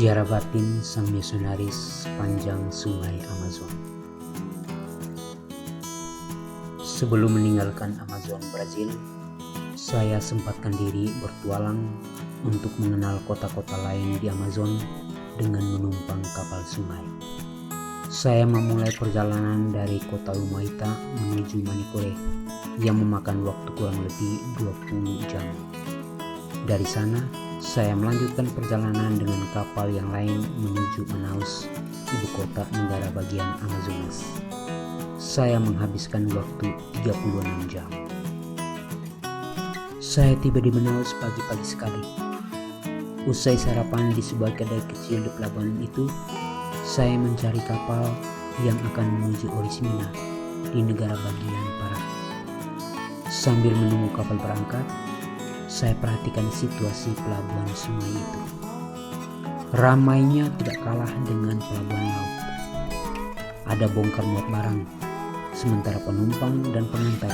Ziarah batin sang misionaris sepanjang sungai Amazon. Sebelum meninggalkan Amazon Brazil, saya sempatkan diri bertualang untuk mengenal kota-kota lain di Amazon dengan menumpang kapal sungai. Saya memulai perjalanan dari kota Humaita menuju Manicure yang memakan waktu kurang lebih 20 jam. Dari sana, saya melanjutkan perjalanan dengan kapal yang lain menuju Manaus, ibu kota negara bagian Amazonas. Saya menghabiskan waktu 36 jam. Saya tiba di Manaus pagi-pagi sekali. Usai sarapan di sebuah kedai kecil di pelabuhan itu, saya mencari kapal yang akan menuju Oriximiná di negara bagian Pará. Sambil menunggu kapal berangkat, saya perhatikan situasi pelabuhan sungai itu. Ramainya tidak kalah dengan pelabuhan laut. Ada bongkar muat barang, sementara penumpang dan pengantar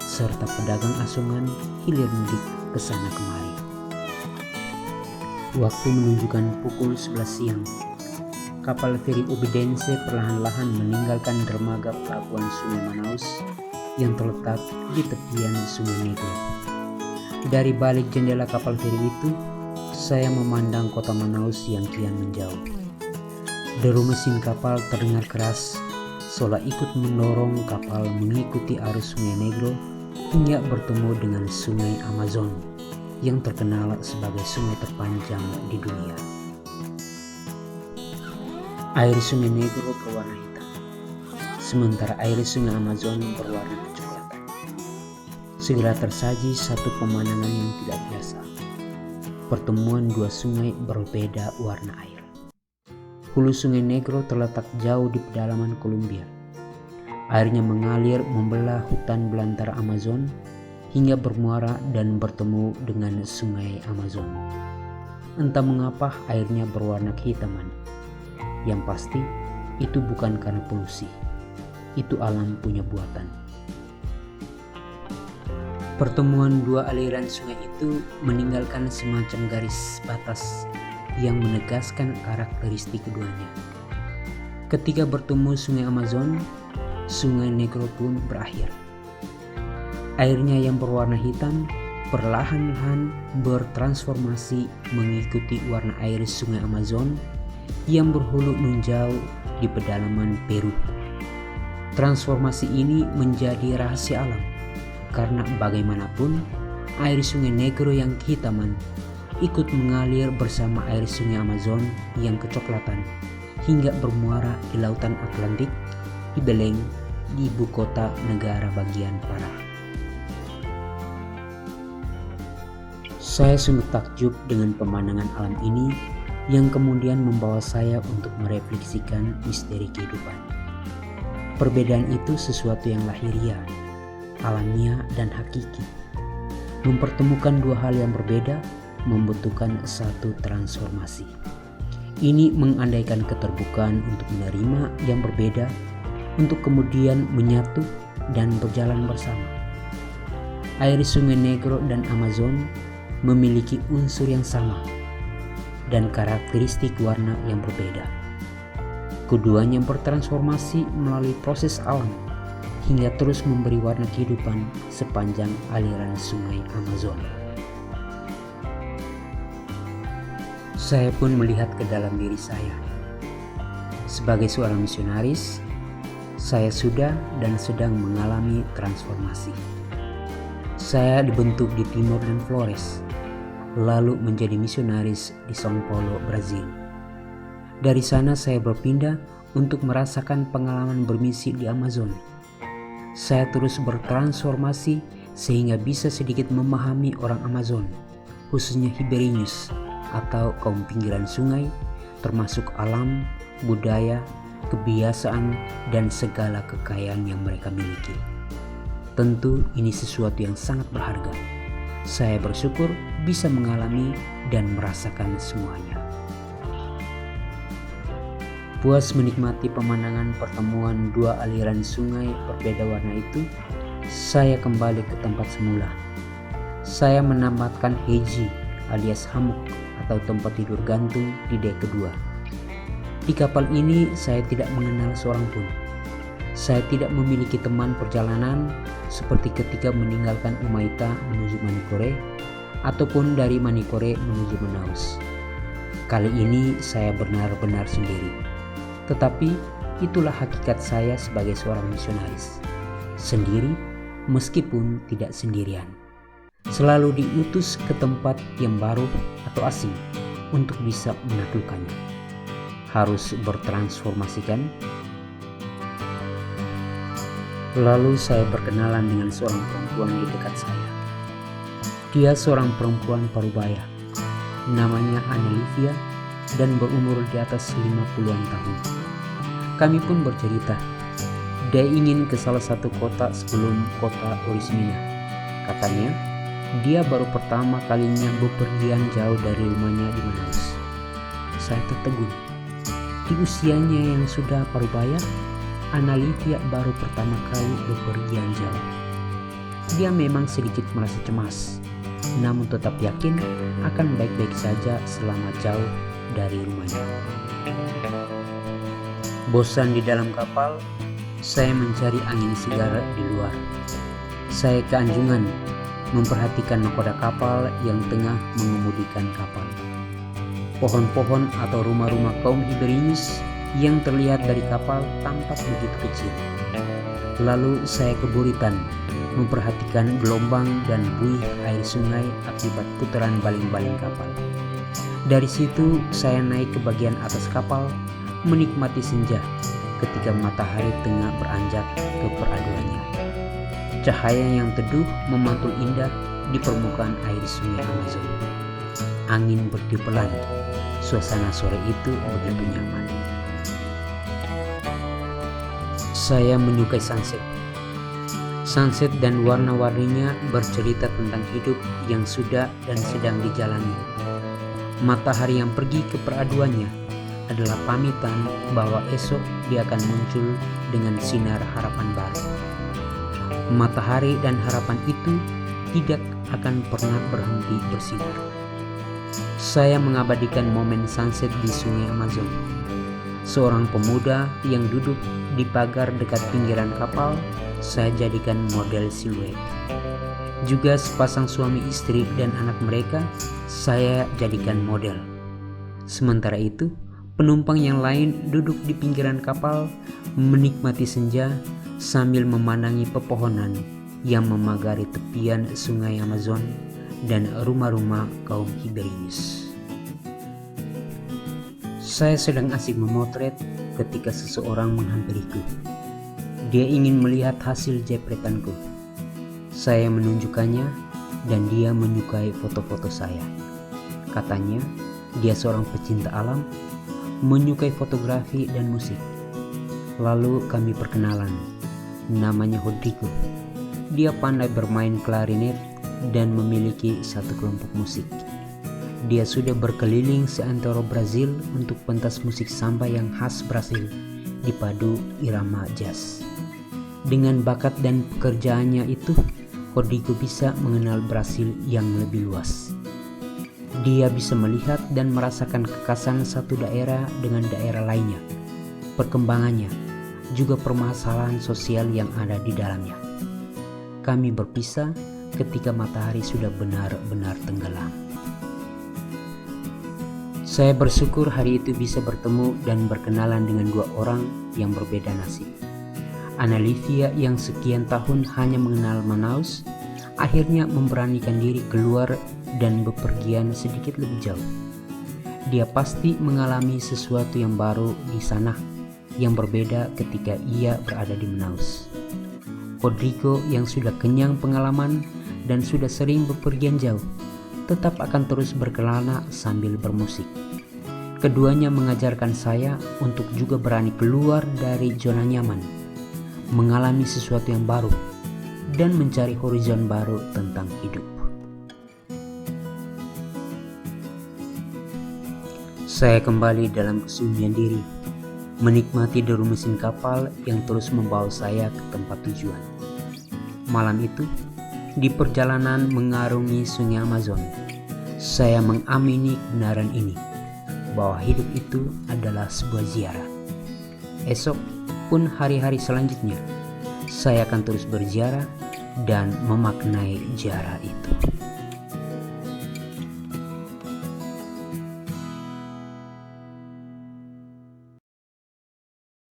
serta pedagang asongan hilir mudik ke sana kemari. Waktu menunjukkan pukul 11 siang. Kapal feri Obedience perlahan-lahan meninggalkan dermaga pelabuhan Sungai Manaus yang terletak di tepian Sungai Negro. Dari balik jendela kapal feri itu, saya memandang kota Manaus yang kian menjauh. Deru mesin kapal terdengar keras, seolah ikut mendorong kapal mengikuti arus Sungai Negro hingga bertemu dengan Sungai Amazon yang terkenal sebagai sungai terpanjang di dunia. Air Sungai Negro berwarna hitam, sementara air Sungai Amazon berwarna kecoklatan. Segera tersaji satu pemandangan yang tidak biasa. Pertemuan dua sungai berbeda warna air. Hulu Sungai Negro terletak jauh di pedalaman Kolombia. Airnya mengalir membelah hutan belantara Amazon hingga bermuara dan bertemu dengan Sungai Amazon. Entah mengapa airnya berwarna kehitaman. Yang pasti, itu bukan karena polusi. Itu alam punya buatan. Pertemuan dua aliran sungai itu meninggalkan semacam garis batas yang menegaskan karakteristik keduanya. Ketika bertemu Sungai Amazon, Sungai Negro pun berakhir. Airnya yang berwarna hitam perlahan-lahan bertransformasi mengikuti warna air Sungai Amazon yang berhulu menjauh di pedalaman Peru. Transformasi ini menjadi rahasia alam karena bagaimanapun air Sungai Negro yang kehitaman ikut mengalir bersama air Sungai Amazon yang kecoklatan hingga bermuara di lautan Atlantik di Belém, di ibu kota negara bagian Pará. Saya sungguh takjub dengan pemandangan alam ini yang kemudian membawa saya untuk merefleksikan misteri kehidupan. Perbedaan itu sesuatu yang lahiriah, alamiah dan hakiki. Mempertemukan dua hal yang berbeda membutuhkan satu transformasi. Ini mengandaikan keterbukaan untuk menerima yang berbeda, untuk kemudian menyatu dan berjalan bersama. Air Sungai Negro dan Amazon memiliki unsur yang sama dan karakteristik warna yang berbeda. Keduanya bertransformasi melalui proses alam hingga terus memberi warna kehidupan sepanjang aliran Sungai Amazon. Saya pun melihat ke dalam diri saya. Sebagai seorang misionaris, saya sudah dan sedang mengalami transformasi. Saya dibentuk di Timor dan Flores, lalu menjadi misionaris di São Paulo, Brazil. Dari sana saya berpindah untuk merasakan pengalaman bermisi di Amazon. Saya terus bertransformasi sehingga bisa sedikit memahami orang Amazon, khususnya Ribeirinhos atau kaum pinggiran sungai, termasuk alam, budaya, kebiasaan, dan segala kekayaan yang mereka miliki. Tentu ini sesuatu yang sangat berharga. Saya bersyukur bisa mengalami dan merasakan semuanya. Puas menikmati pemandangan pertemuan dua aliran sungai berbeda warna itu, saya kembali ke tempat semula. Saya menambahkan heji alias hammock atau tempat tidur gantung di dek kedua. Di kapal ini saya tidak mengenal seorang pun. Saya tidak memiliki teman perjalanan seperti ketika meninggalkan Umaita menuju Manikore ataupun dari Manikore menuju Manaus. Kali ini saya benar-benar sendiri. Tetapi itulah hakikat saya sebagai seorang misionaris. Sendiri meskipun tidak sendirian. Selalu diutus ke tempat yang baru atau asing untuk bisa menaklukkannya. Harus bertransformasikan. Lalu saya berkenalan dengan seorang perempuan di dekat saya. Dia seorang perempuan Parubaya. Namanya Annelivia dan berumur di atas 50-an tahun. Kami pun bercerita. Dia ingin ke salah satu kota sebelum kota Orismina. Katanya, dia baru pertama kalinya bepergian jauh dari rumahnya di Manaus. Saya tertegun. Di usianya yang sudah parubaya, Annelivia baru pertama kali bepergian jauh. Dia memang sedikit merasa cemas, namun tetap yakin akan baik-baik saja selama jauh dari rumahnya. Bosan di dalam kapal, saya mencari angin segar di luar. Saya ke anjungan, memperhatikan nakoda kapal yang tengah mengemudikan kapal. Pohon-pohon atau rumah-rumah kaum Iberius yang terlihat dari kapal tampak begitu kecil. Lalu saya ke Buritan, memperhatikan gelombang dan buih air sungai akibat putaran baling-baling kapal. Dari situ saya naik ke bagian atas kapal, menikmati senja ketika matahari tengah beranjak ke peraduannya. Cahaya yang teduh memantul indah di permukaan air sungai Amazon. Angin bertiupan, suasana sore itu begitu nyaman. Saya menyukai sunset. Sunset dan warna-warninya bercerita tentang hidup yang sudah dan sedang dijalani. Matahari yang pergi ke peraduannya adalah pamitan bahwa esok dia akan muncul dengan sinar harapan baru. Matahari dan harapan itu tidak akan pernah berhenti bersinar. Saya mengabadikan momen sunset di sungai Amazon. Seorang pemuda yang duduk di pagar dekat pinggiran kapal, saya jadikan model siluet. Juga sepasang suami istri dan anak mereka, saya jadikan model. Sementara itu, penumpang yang lain duduk di pinggiran kapal, menikmati senja sambil memandangi pepohonan yang memagari tepian sungai Amazon dan rumah-rumah kaum Iberius. Saya sedang asik memotret ketika seseorang menghampiriku. Dia ingin melihat hasil jepretanku. Saya menunjukkannya dan dia menyukai foto-foto saya. Katanya, dia seorang pecinta alam, menyukai fotografi dan musik. Lalu kami perkenalan. Namanya Rodrigo. Dia pandai bermain klarinet dan memiliki satu kelompok musik. Dia sudah berkeliling seantero Brazil untuk pentas musik samba yang khas Brasil dipadu irama jazz. Dengan bakat dan pekerjaannya itu, Rodrigo bisa mengenal Brasil yang lebih luas. Dia bisa melihat dan merasakan kekasan satu daerah dengan daerah lainnya, perkembangannya, juga permasalahan sosial yang ada di dalamnya. Kami berpisah ketika matahari sudah benar-benar tenggelam. Saya bersyukur hari itu bisa bertemu dan berkenalan dengan dua orang yang berbeda nasib. Annelivia yang sekian tahun hanya mengenal Manaus, akhirnya memberanikan diri keluar dan bepergian sedikit lebih jauh. Dia pasti mengalami sesuatu yang baru di sana, yang berbeda ketika ia berada di Manaus. Rodrigo yang sudah kenyang pengalaman dan sudah sering bepergian jauh, tetap akan terus berkelana sambil bermusik. Keduanya mengajarkan saya untuk juga berani keluar dari zona nyaman, mengalami sesuatu yang baru, dan mencari horizon baru tentang hidup. Saya kembali dalam kesunyian diri, menikmati deru mesin kapal yang terus membawa saya ke tempat tujuan. Malam itu, di perjalanan mengarungi sungai Amazon, Saya mengamini kebenaran ini, bahwa hidup itu adalah sebuah ziarah. Esok pun hari-hari selanjutnya, saya akan terus berziarah dan memaknai ziarah itu.